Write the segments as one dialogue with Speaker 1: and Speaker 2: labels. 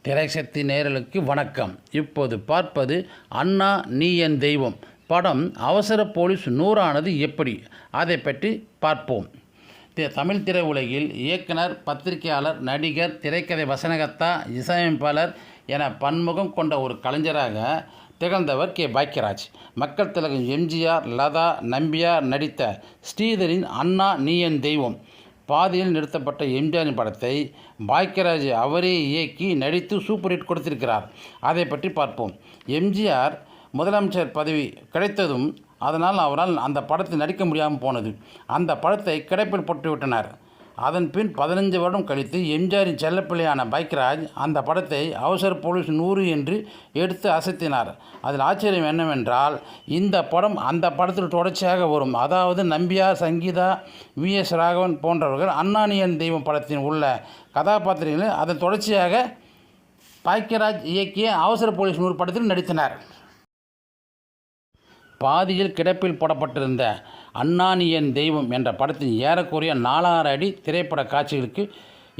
Speaker 1: திரைசக்தி நேயர்களுக்கு வணக்கம். இப்போது பார்ப்பது அண்ணா நீ என் தெய்வம் படம். அவசர போலீஸ் 100 ஆனது எப்படி, அதை பற்றி பார்ப்போம். தமிழ் திரையுலகில் இயக்குனர், பத்திரிகையாளர், நடிகர், திரைக்கதை வசனகர்த்தா, இசையமைப்பாளர் என பன்முகம் கொண்ட ஒரு கலைஞராக திகழ்ந்தவர் கே. பாக்கியராஜ். மக்கள் திலகம் எம்ஜிஆர், லதா, நம்பியார் நடித்த ஸ்ரீதரின் அண்ணா நீ என் தெய்வம் பாதியில் நிறுத்தப்பட்ட எம்ஜிஆரின் படத்தை பாக்கியராஜ் அவரே இயக்கி நடித்து சூப்பர் ஹிட் கொடுத்திருக்கிறார். அதை பற்றி பார்ப்போம். எம்ஜிஆர் முதலமைச்சர் பதவி கிடைத்ததும் அதனால் அவரால் அந்த படத்தில் நடிக்க முடியாமல் போனது. அந்த படத்தை கிடப்பில் போட்டுவிட்டனர். அதன் பின் 15 வருடம் கழித்து எம்ஜிஆரின் செல்லப்பிள்ளையான பாக்கியராஜ் அந்த படத்தை அவசர போலீஸ் 100 என்று எடுத்து அசத்தினார். அதில் ஆச்சரியம் என்னவென்றால், இந்த படம் அந்த படத்தில் தொடர்ச்சியாக வரும். அதாவது நம்பியார், சங்கீதா, VS ராகவன் போன்றவர்கள் அண்ணா நீ என் தெய்வம் படத்தில் உள்ள கதாபாத்திரங்களில் அதன் தொடர்ச்சியாக பாக்கியராஜ் இயக்கிய அவசர போலீஸ் 100 படத்தில் நடித்தனர். பாதியில் கிடப்பில் போடப்பட்டிருந்த அண்ணா நீ என் தெய்வம் என்ற படத்தின் ஏறக்குறைய 4 அடி திரைப்பட காட்சிகளுக்கு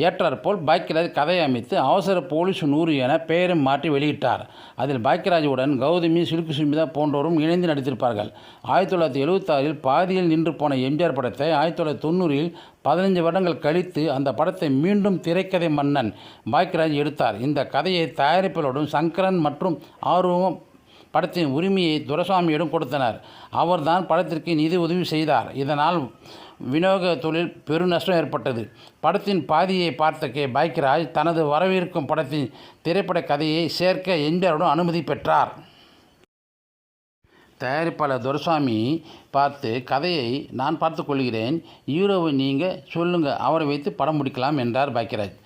Speaker 1: ஏற்றாற்போல் பாக்கியராஜ் கதை அமைத்து அவசர போலீஸ் 100 என பெயரை மாற்றி வெளியிட்டார். அதில் பாக்கியராஜுடன் கௌதமி, சிலுக்கு சுமிதா போன்றோரும் இணைந்து நடித்திருப்பார்கள். 1976 பாதியில் நின்று போன எம்ஜிஆர் படத்தை 1990 15 வருடங்கள் கழித்து அந்த படத்தை மீண்டும் திரைக்கதை மன்னன் பாக்கியராஜ் எடுத்தார். இந்த கதையை தயாரிப்பாளருடன் சங்கரன் மற்றும் ஆர்வம் படத்தின் உரிமையை துரைசாமியிடம் கொடுத்தனர். அவர்தான் படத்திற்கு நிதி உதவி செய்தார். இதனால் விநியோக தொழில் பெருநஷ்டம் ஏற்பட்டது. படத்தின் பாதியை பார்த்த கே. பாக்கியராஜ் தனது வரவிருக்கும் படத்தின் திரைப்பட கதையை சேர்க்க எம்ஜிஆருடன் அனுமதி பெற்றார். தயாரிப்பாளர் துரைசாமி பார்த்து, கதையை நான் பார்த்துக்கொள்கிறேன், ஹீரோவை நீங்கள் சொல்லுங்கள், அவரை வைத்து படம் முடிக்கலாம் என்றார் பாக்கியராஜ்.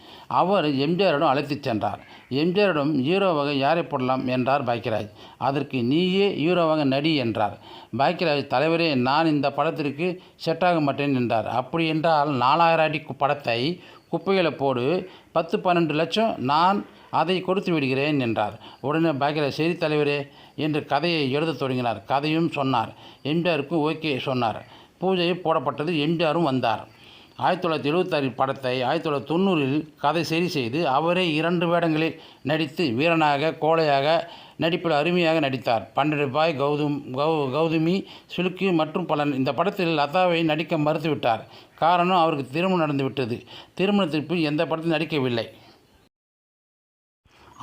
Speaker 1: அவர் எம்ஜிஆரிடம் அழைத்துச் சென்றார். எம்ஜிஆரிடம் ஹீரோவாக யாரை போடலாம் என்றார் பாக்கியராஜ். அதற்கு நீயே ஹீரோவாக நடி என்றார். பாக்கியராஜ், தலைவரே, நான் இந்த படத்திற்கு செட்டாக மாட்டேன் என்றார். அப்படி என்றால் 4000 அடி படத்தை குப்பைகளை போடு, 10-12 லட்சம் நான் அதை கொடுத்து விடுகிறேன் என்றார். உடனே பாக்கியராஜ், சரி தலைவரே என்று கதையை எழுத தொடங்கினார். கதையும் சொன்னார். எம்ஜிஆருக்கும் ஓகே சொன்னார். பூஜை போடப்பட்டது. எம்ஜிஆரும் வந்தார். 1976 படத்தை 1990 கதை சரி செய்து அவரே 2 வேடங்களில் நடித்து வீரனாக, கோழையாக நடிப்பில் அருமையாக நடித்தார். பண்டரிபாய், கௌதமி, சிலுக்கு மற்றும் பலர். இந்த படத்தில் லதாவை நடிக்க மறுத்துவிட்டார். காரணம், அவருக்கு திருமணம் நடந்துவிட்டது. திருமணத்திற்கு எந்த படத்தில் நடிக்கவில்லை.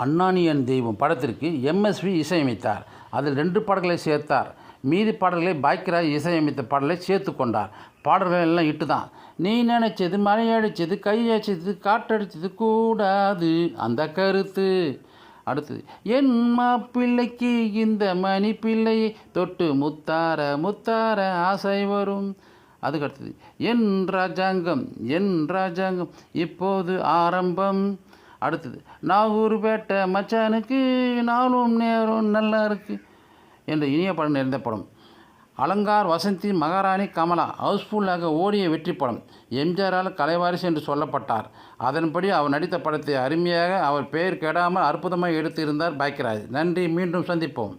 Speaker 1: அண்ணா நீ என் தெய்வம் படத்திற்கு MSV இசையமைத்தார். அதில் 2 பாடல்களை சேர்த்தார். மீதி பாடல்களை பாக்கியராஜ் இசையமைத்த பாடலை சேர்த்து கொண்டார். பாடல்கள் எல்லாம் இட்டு தான். நீ நினைச்சது, மழையடிச்சது, கையடிச்சது, காற்றடிச்சது கூடாது, அந்த கருத்து. அடுத்தது, என் மாப்பிள்ளைக்கு இந்த மணி பிள்ளையை தொட்டு முத்தார முத்தார ஆசை வரும். அதுக்கு அடுத்தது, என் ராஜாங்கம் இப்போது ஆரம்பம். அடுத்தது, நாகூர் பேட்டை மச்சானுக்கு நாளும் நேரம் நல்லா இருக்குது என்ற இனிய படம் நிறைந்த படம். அலங்கார், வசந்தி, மகாராணி, கமலா ஹவுஸ்ஃபுல்லாக ஓடிய வெற்றி படம். எம்ஜிஆரால் கலைவாரிசு என்று சொல்லப்பட்டார். அதன்படி அவர் நடித்த படத்தை அருமையாக, அவர் பெயர் கெடாமல் அற்புதமாக எடுத்து இருந்தார் பாக்கியராஜ். நன்றி. மீண்டும் சந்திப்போம்.